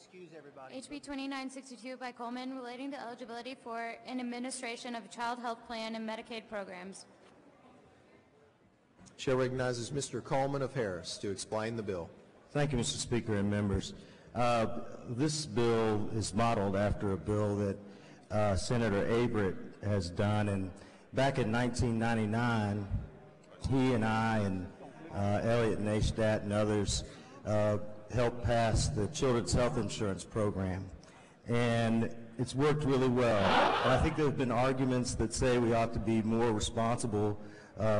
excuse everybody. HB 2962 by Coleman relating to eligibility for an administration of child health plan and Medicaid programs. Chair recognizes Mr. Coleman of Harris to explain the bill. Thank you, Mr. Speaker and members. This bill is modeled after a bill that Senator Averett has done, and back in 1999, he and I and Elliott Neistat and others helped pass the Children's Health Insurance Program, and it's worked really well. And I think there have been arguments that say we ought to be more responsible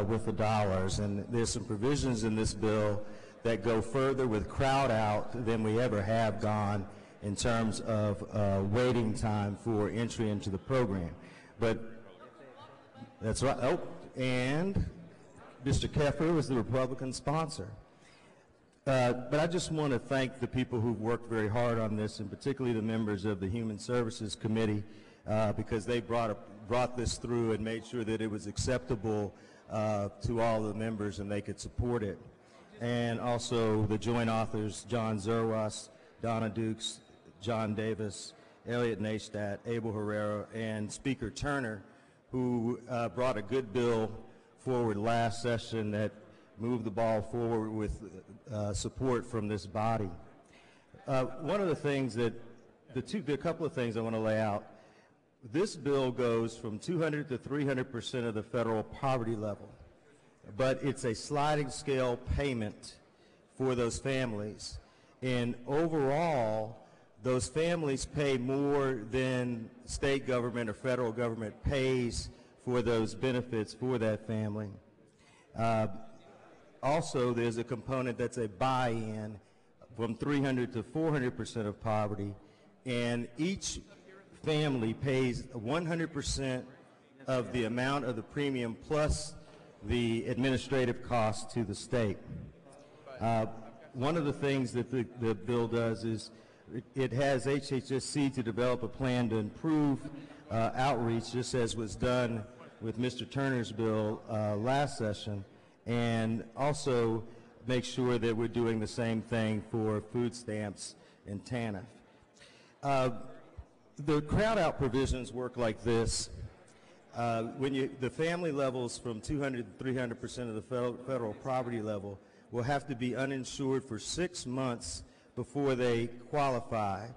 with the dollars, and there's some provisions in this bill that go further with crowd out than we ever have gone in terms of waiting time for entry into the program. But that's right. Oh, and Mr. Keffer was the Republican sponsor. But I just want to thank the people who've worked very hard on this, and particularly the members of the Human Services Committee, because they brought this through and made sure that it was acceptable to all the members and they could support it. And also the joint authors, John Zerwas, Donna Dukes, John Davis, Elliott Neistat, Abel Herrera, and Speaker Turner, who brought a good bill forward last session that moved the ball forward with support from this body. One of the things that, there are a couple of things I want to lay out. This bill goes from 200 to 300% of the federal poverty level, but it's a sliding scale payment for those families. And overall, those families pay more than state government or federal government pays for those benefits for that family. Also, there's a component that's a buy-in from 300 to 400% of poverty, and each family pays 100% of the amount of the premium plus the administrative cost to the state. One of the things that the bill does is it has HHSC to develop a plan to improve outreach, just as was done with Mr. Turner's bill last session, and also make sure that we're doing the same thing for food stamps and TANF. The crowd out provisions work like this. The family levels from 200 to 300% of the federal poverty level will have to be uninsured for 6 months before they qualify.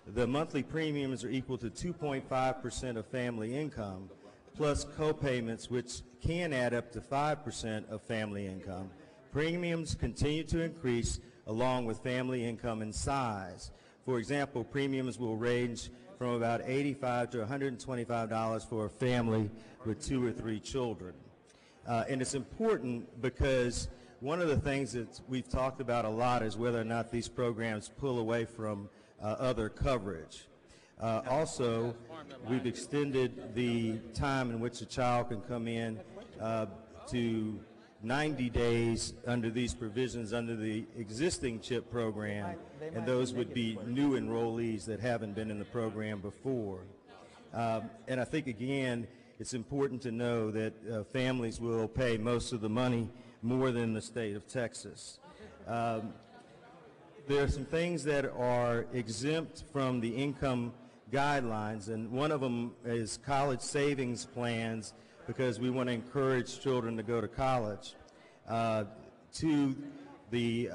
The monthly premiums are equal to 2.5% of family income, plus co-payments, which can add up to 5% of family income. Premiums continue to increase along with family income and size. For example, premiums will range from about $85 to $125 for a family with 2 or 3 children. And it's important because one of the things that we've talked about a lot is whether or not these programs pull away from other coverage. Also, we've extended the time in which a child can come in to 90 days under these provisions under the existing CHIP program, and those would be new enrollees that haven't been in the program before. And I think, again, it's important to know that families will pay most of the money more than the state of Texas. There are some things that are exempt from the income guidelines, and one of them is college savings plans, because we want to encourage children to go to college. To the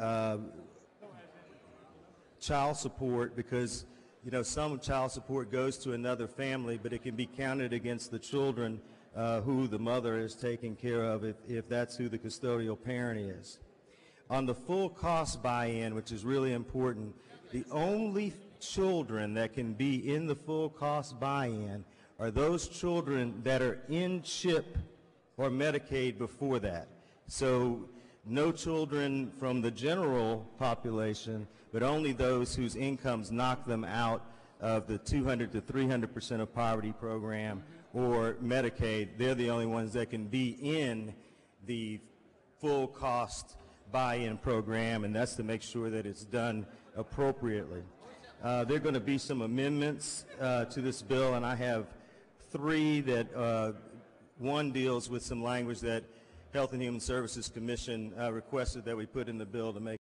child support, because some child support goes to another family, but it can be counted against the children who the mother is taking care of if that's who the custodial parent is. On the full cost buy-in, which is really important, the only children that can be in the full cost buy-in are those children that are in CHIP or Medicaid before that. So no children from the general population, but only those whose incomes knock them out of the 200 to 300% of poverty program or Medicaid. They're the only ones that can be in the full cost buy-in program, and that's to make sure that it's done appropriately. There are going to be some amendments to this bill, and I have 3 that one deals with some language that Health and Human Services Commission requested that we put in the bill to make